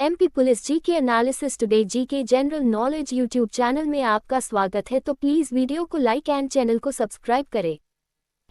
MP police GK analysis today GK general knowledge YouTube channel में आपका स्वागत है। तो प्लीज वीडियो को लाइक एंड चैनल को सब्सक्राइब करें।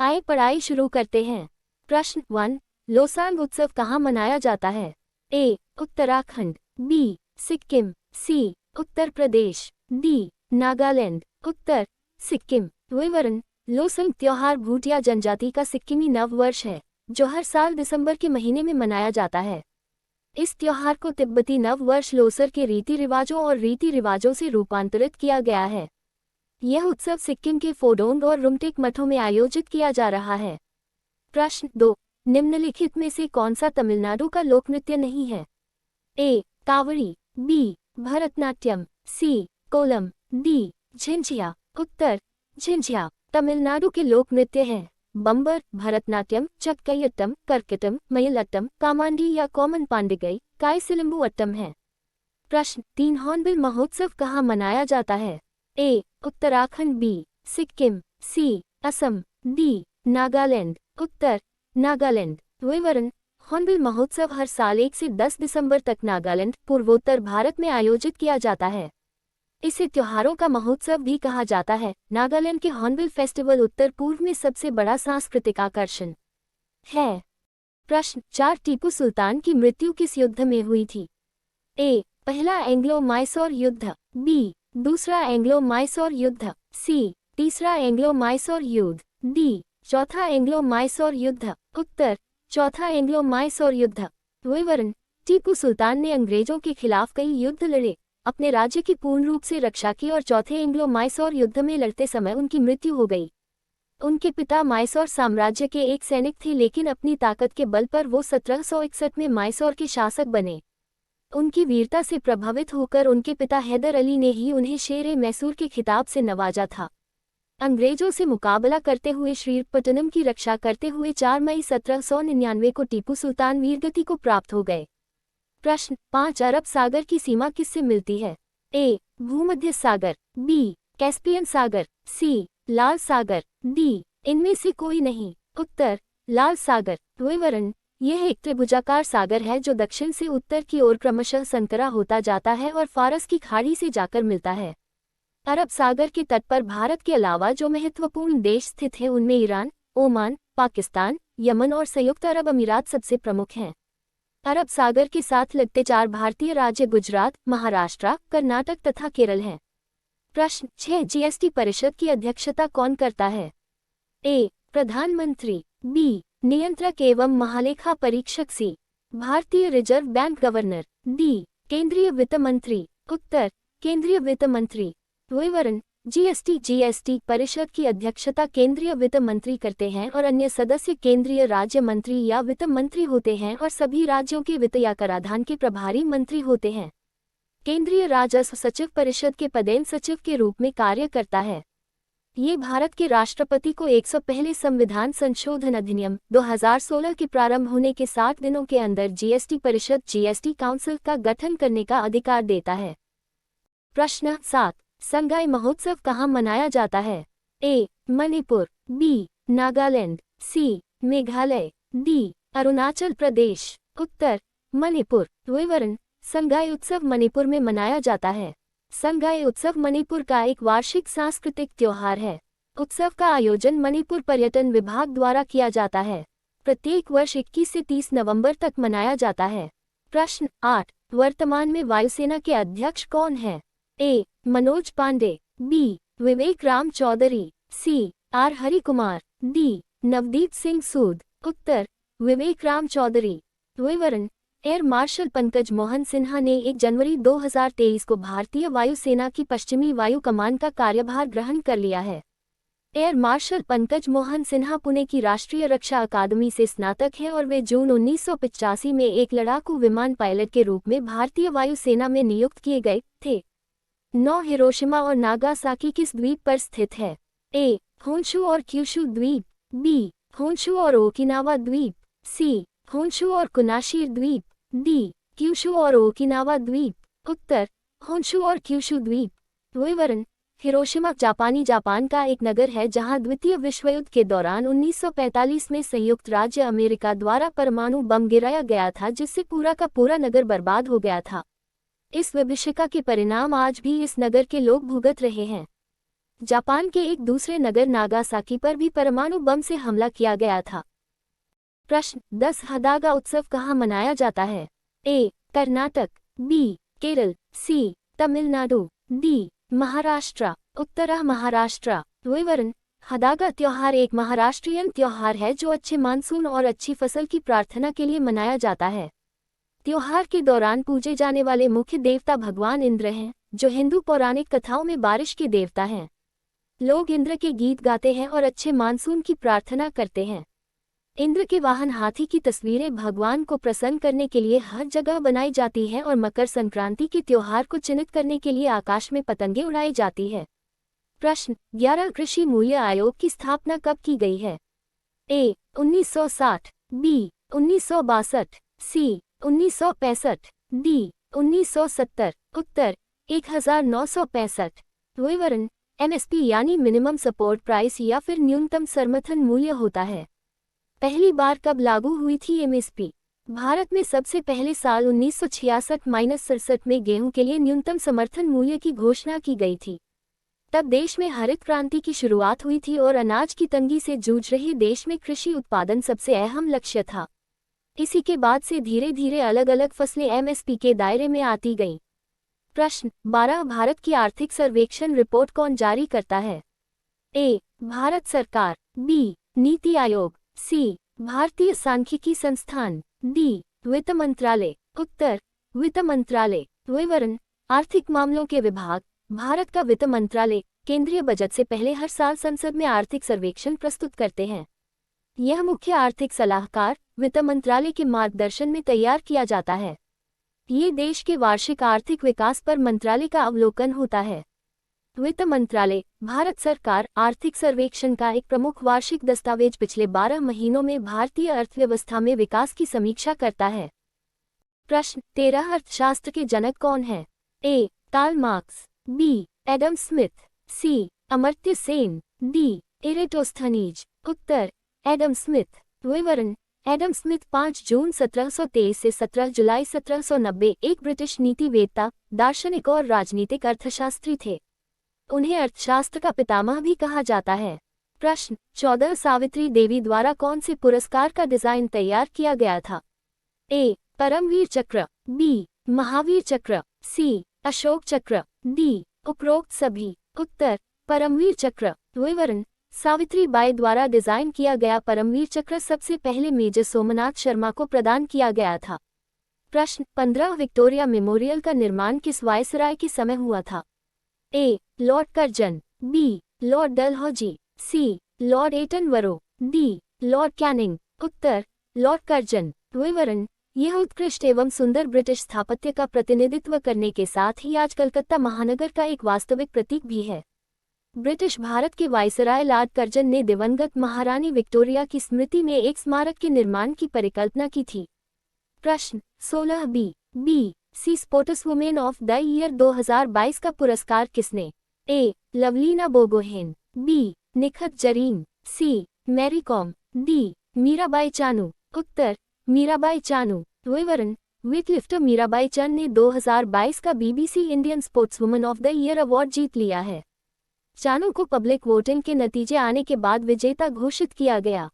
आइए पढ़ाई शुरू करते हैं। प्रश्न 1, लोसांग उत्सव कहाँ मनाया जाता है? ए. उत्तराखंड, बी. सिक्किम, सी. उत्तर प्रदेश, डी. नागालैंड। उत्तर सिक्किम। विवरण: लोसंग त्योहार भूटिया जनजाति का सिक्किमी नव वर्ष है जो हर साल दिसंबर के महीने में मनाया जाता है। इस त्योहार को तिब्बती नव वर्ष लोसर के रीति रिवाजों और रीति रिवाजों से रूपांतरित किया गया है। यह उत्सव सिक्किम के फोडोंग और रुमटेक मठों में आयोजित किया जा रहा है। प्रश्न 2, निम्नलिखित में से कौन सा तमिलनाडु का लोक नृत्य नहीं है? ए. कावड़ी, बी. भरतनाट्यम, सी. कोलम, डी. झिंझिया। उत्तर झिंझिया। तमिलनाडु के लोक नृत्य हैं बम्बर, भरतनाट्यम, चक्कयट्टम, करकटम, मयलट्टम, कामांडी या कॉमन पांडिगई, कायसिलंबु अट्टम है। प्रश्न 3, हॉर्नबिल महोत्सव कहाँ मनाया जाता है? ए. उत्तराखंड, बी. सिक्किम, सी. असम, डी. नागालैंड। उत्तर नागालैंड। विवरण: हॉर्नबिल महोत्सव हर साल 1 से 10 दिसंबर तक नागालैंड, पूर्वोत्तर भारत में आयोजित किया जाता है। इसे त्योहारों का महोत्सव भी कहा जाता है। नागालैंड के हॉर्नबिल फेस्टिवल उत्तर पूर्व में सबसे बड़ा सांस्कृतिक आकर्षण है। प्रश्न 4, टीपू सुल्तान की मृत्यु किस युद्ध में हुई थी? ए. पहला एंग्लो माइसोर युद्ध, बी. दूसरा एंग्लो माइसोर युद्ध, सी. तीसरा एंग्लो माइसोर युद्ध, डी. चौथा एंग्लो माइसोर युद्ध। उत्तर चौथा एंग्लो माइसोर युद्ध। विवरण: टीपू सुल्तान ने अंग्रेजों के खिलाफ कई युद्ध लड़े, अपने राज्य की पूर्ण रूप से रक्षा की और चौथे एंग्लो माइसोर युद्ध में लड़ते समय उनकी मृत्यु हो गई। उनके पिता माइसोर साम्राज्य के एक सैनिक थे, लेकिन अपनी ताकत के बल पर वो 1761 में माइसोर के शासक बने। उनकी वीरता से प्रभावित होकर उनके पिता हैदर अली ने ही उन्हें शेर-ए मैसूर के खिताब से नवाजा था। अंग्रेजों से मुकाबला करते हुए श्रीरंगपट्टनम की रक्षा करते हुए 4 मई 1799 को टीपू सुल्तान वीरगति को प्राप्त हो गए। प्रश्न 5, अरब सागर की सीमा किससे मिलती है? ए. भूमध्य सागर, बी. कैस्पियन सागर, सी. लाल सागर, डी. इनमें से कोई नहीं। उत्तर लाल सागर। विवरण: यह एक त्रिभुजाकार सागर है जो दक्षिण से उत्तर की ओर क्रमशः संकरा होता जाता है और फारस की खाड़ी से जाकर मिलता है। अरब सागर के तट पर भारत के अलावा जो महत्वपूर्ण देश स्थित हैं उनमें ईरान, ओमान, पाकिस्तान, यमन और संयुक्त अरब अमीरात सबसे प्रमुख हैं। अरब सागर के साथ लगते 4 भारतीय राज्य गुजरात, महाराष्ट्र, कर्नाटक तथा केरल हैं। प्रश्न 6, जीएसटी परिषद की अध्यक्षता कौन करता है? ए. प्रधानमंत्री, बी. नियंत्रक एवं महालेखा परीक्षक, सी. भारतीय रिजर्व बैंक गवर्नर, डी. केंद्रीय वित्त मंत्री। उत्तर केंद्रीय वित्त मंत्री। विवरण: जीएसटी परिषद की अध्यक्षता केंद्रीय वित्त मंत्री करते हैं और अन्य सदस्य केंद्रीय राज्य मंत्री या वित्त मंत्री होते हैं और सभी राज्यों के वित्त या कराधान के प्रभारी मंत्री होते हैं। केंद्रीय राजस्व सचिव परिषद के पदेन सचिव के रूप में कार्य करता है। ये भारत के राष्ट्रपति को 101 संविधान संशोधन अधिनियम 2016 के प्रारंभ होने के 60 दिनों के अंदर जीएसटी परिषद जीएसटी काउंसिल का गठन करने का अधिकार देता है। प्रश्न 7, संगाई महोत्सव कहाँ मनाया जाता है? ए. मणिपुर, बी. नागालैंड, सी. मेघालय, डी. अरुणाचल प्रदेश। उत्तर मणिपुर। विवरण: संगाई उत्सव मणिपुर में मनाया जाता है। संगाई उत्सव मणिपुर का एक वार्षिक सांस्कृतिक त्योहार है। उत्सव का आयोजन मणिपुर पर्यटन विभाग द्वारा किया जाता है। प्रत्येक वर्ष 21 से 30 नवंबर तक मनाया जाता है। प्रश्न 8, वर्तमान में वायुसेना के अध्यक्ष कौन है? A. Manoj Pande, B. Vivek Ram Chaudhary, C. R. Hari Kumar, D. Navdeep Singh Sood. उत्तर विवेक राम चौधरी। विवरण: एयर मार्शल पंकज मोहन सिन्हा ने 1 जनवरी 2023 को भारतीय वायुसेना की पश्चिमी वायु कमान का कार्यभार ग्रहण कर लिया है। एयर मार्शल पंकज मोहन सिन्हा पुणे की राष्ट्रीय रक्षा अकादमी से स्नातक हैं और वे जून 1985 में एक लड़ाकू विमान पायलट के रूप में भारतीय वायुसेना में नियुक्त किए गए थे। 9 हिरोशिमा और नागासाकी किस द्वीप पर स्थित है? ए. होन्शु और क्यूशु द्वीप, बी. होन्शु और ओकिनावा द्वीप, सी. होन्शु और कुनाशिर द्वीप, डी. क्यूशु और ओकिनावा द्वीप। उत्तर होन्शु और क्यूशु द्वीप। विवरण: हिरोशिमा जापान का एक नगर है जहां द्वितीय विश्व युद्ध के दौरान 1945 में संयुक्त राज्य अमेरिका द्वारा परमाणु बम गिराया गया था, जिससे पूरा का पूरा नगर बर्बाद हो गया था। इस विभीषिका के परिणाम आज भी इस नगर के लोग भुगत रहे हैं। जापान के एक दूसरे नगर नागासाकी पर भी परमाणु बम से हमला किया गया था। प्रश्न 10 हदागा उत्सव कहाँ मनाया जाता है? ए. कर्नाटक, बी. केरल, सी. तमिलनाडु, डी. महाराष्ट्र। उत्तर महाराष्ट्र। विवरण: हदागा त्योहार एक महाराष्ट्रीयन त्योहार है जो अच्छे मानसून और अच्छी फसल की प्रार्थना के लिए मनाया जाता है। त्योहार के दौरान पूजे जाने वाले मुख्य देवता भगवान इंद्र हैं, जो हिंदू पौराणिक कथाओं में बारिश के देवता हैं। लोग इंद्र के गीत गाते हैं और अच्छे मानसून की प्रार्थना करते हैं। इंद्र के वाहन हाथी की तस्वीरें भगवान को प्रसन्न करने के लिए हर जगह बनाई जाती हैं और मकर संक्रांति के त्योहार को चिन्हित करने के लिए आकाश में पतंगे उड़ाई जाती है। प्रश्न 11 कृषि मूल्य आयोग की स्थापना कब की गई है? ए. 1960, बी. 1962, सी. 1965, डी. 1970। उत्तर 1965। विवरण: एमएसपी यानी मिनिमम सपोर्ट प्राइस या फिर न्यूनतम समर्थन मूल्य होता है। पहली बार कब लागू हुई थी एमएसपी? भारत में सबसे पहले साल 1966-67 में गेहूं के लिए न्यूनतम समर्थन मूल्य की घोषणा की गई थी। तब देश में हरित क्रांति की शुरुआत हुई थी और अनाज की तंगी से जूझ रहे देश में कृषि उत्पादन सबसे अहम लक्ष्य था। इसी के बाद से धीरे धीरे अलग अलग फसलें एमएसपी के दायरे में आती गईं। प्रश्न 12 भारत की आर्थिक सर्वेक्षण रिपोर्ट कौन जारी करता है? ए. भारत सरकार, बी. नीति आयोग, सी. भारतीय सांख्यिकी संस्थान, डी. वित्त मंत्रालय। उत्तर वित्त मंत्रालय। विवरण: आर्थिक मामलों के विभाग, भारत का वित्त मंत्रालय केंद्रीय बजट से पहले हर साल संसद में आर्थिक सर्वेक्षण प्रस्तुत करते हैं। यह मुख्य आर्थिक सलाहकार वित्त मंत्रालय के मार्गदर्शन में तैयार किया जाता है। ये देश के वार्षिक आर्थिक विकास पर मंत्रालय का अवलोकन होता है। वित्त मंत्रालय भारत सरकार आर्थिक सर्वेक्षण का एक प्रमुख वार्षिक दस्तावेज पिछले 12 महीनों में भारतीय अर्थव्यवस्था में विकास की समीक्षा करता है। प्रश्न 13 अर्थशास्त्र के जनक कौन है? A. Karl Marx, B. Adam Smith, C. Amartya Sen, D. Eratosthenes. उत्तर एडम स्मिथ। विवरण: एडम स्मिथ 5 जून 1723 से 17 जुलाई 1790 एक ब्रिटिश नीतिवेत्ता, दार्शनिक और राजनीतिक अर्थशास्त्री थे। उन्हें अर्थशास्त्र का पितामह भी कहा जाता है। प्रश्न 14 सावित्री देवी द्वारा कौन से पुरस्कार का डिजाइन तैयार किया गया था? ए. परमवीर चक्र, बी. महावीर चक्र, सी. अशोक चक्र, डी. उपरोक्त सभी। उत्तर परमवीर चक्र। विवरण: सावित्री बाई द्वारा डिजाइन किया गया परमवीर चक्र सबसे पहले मेजर सोमनाथ शर्मा को प्रदान किया गया था। प्रश्न 15 विक्टोरिया मेमोरियल का निर्माण किस वायसराय के समय हुआ था? A. Lord Curzon, B. Lord Dalhousie, C. Lord Attenborough, D. Lord Canning. उत्तर लॉर्ड कर्जन। विवरण: यह उत्कृष्ट एवं सुंदर ब्रिटिश स्थापत्य का प्रतिनिधित्व करने के साथ ही आज कलकत्ता महानगर का एक वास्तविक प्रतीक भी है। ब्रिटिश भारत के वायसराय लॉर्ड कर्जन ने दिवंगत महारानी विक्टोरिया की स्मृति में एक स्मारक के निर्माण की परिकल्पना की थी। प्रश्न 16 B. C sports women of the year 2022 का पुरस्कार किसने? A. Lovlina Borgohain, B. Nikhat Zareen, C. Mary Kom, D. Mirabai Chanu. उत्तर मीराबाई चानू। विवरण: वेटलिफ्टर मीराबाई चानू ने 2022 का BBC Indian sports woman of the year award जीत लिया है। चानू को पब्लिक वोटिंग के नतीजे आने के बाद विजेता घोषित किया गया।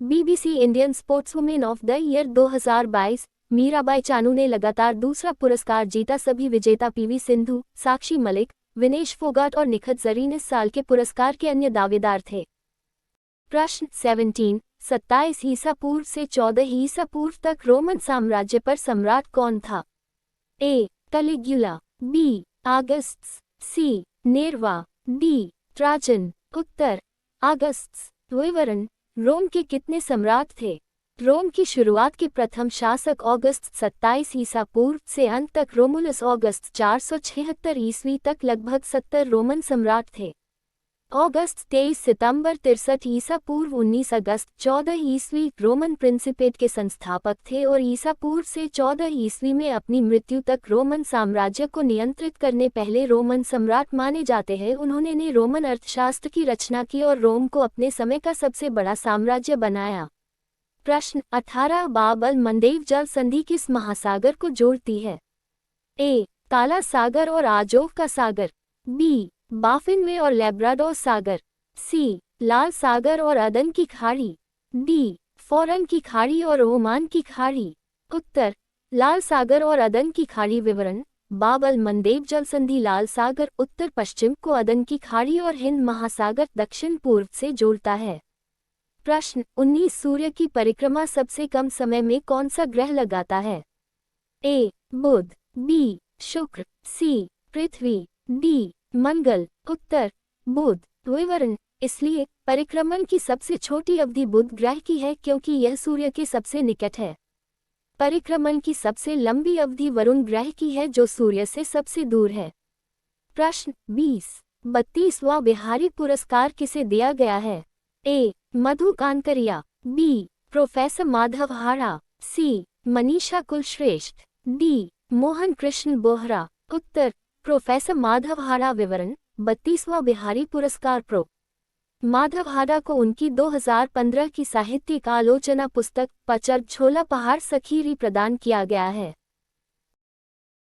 BBC Indian sports women of the year 2022 Mirabai Chanu ने लगातार दूसरा पुरस्कार जीता। सभी विजेता पीवी सिंधु, साक्षी मलिक, विनेश फोगाट और निखत जरीन इस साल के पुरस्कार के अन्य दावेदार थे। प्रश्न 17 27 ईसा पूर्व से 14 ईसा पूर्व तक रोमन साम्राज्य पर सम्राट कौन था? ए. कैलिग्युला, बी. आगस्टस, सी. नेरवा, डी. ट्राजन। उत्तर आगस्टस। विवरण: रोम के कितने सम्राट थे? रोम की शुरुआत के प्रथम शासक ऑगस्ट 27 ईसा पूर्व से अंत तक रोमुलस ऑगस्ट 476 ईस्वी तक लगभग 70 रोमन सम्राट थे। अगस्त 23 सितंबर 63 ईसा पूर्व 19 अगस्त 14 ईस्वी रोमन प्रिंसिपेट के संस्थापक थे और ईसा पूर्व से 14 ईस्वी में अपनी मृत्यु तक रोमन साम्राज्य को नियंत्रित करने पहले रोमन सम्राट माने जाते हैं। उन्होंने ने रोमन अर्थशास्त्र की रचना की और रोम को अपने समय का सबसे बड़ा साम्राज्य बनाया। प्रश्न 18 बाब अल मंदेब जल संधि किस महासागर को जोड़ती है? ए. काला सागर और आजोव का सागर, बी. बाफिन में और लेब्राडोर सागर, सी. लाल सागर और अदन की खाड़ी, डी. फौरन की खाड़ी और ओमान की खाड़ी। उत्तर लाल सागर और अदन की खाड़ी। विवरण बाब अल मंदेब जल संधि लाल सागर उत्तर पश्चिम को अदन की खाड़ी और हिंद महासागर दक्षिण पूर्व से जोड़ता है। प्रश्न 19 सूर्य की परिक्रमा सबसे कम समय में कौन सा ग्रह लगाता है? ए. बुध, बी. शुक्र, सी. पृथ्वी, डी. मंगल। उत्तर बुध। विवरण इसलिए परिक्रमण की सबसे छोटी अवधि बुध ग्रह की है क्योंकि यह सूर्य के सबसे निकट है। परिक्रमण की सबसे लंबी अवधि वरुण ग्रह की है जो सूर्य से सबसे दूर है। प्रश्न 20 32वां बिहारी पुरस्कार किसे दिया गया है? ए. मधु कांकरिया, बी. प्रोफेसर माधव हाड़ा, सी. मनीषा कुलश्रेष्ठ, डी. मोहन कृष्ण बोहरा। उत्तर प्रोफेसर माधव हाड़ा। विवरण 32वां बिहारी पुरस्कार प्रो. माधव हाड़ा को उनकी 2015 की साहित्यिक आलोचना पुस्तक पचर झोला पहाड़ सखीरी प्रदान किया गया है।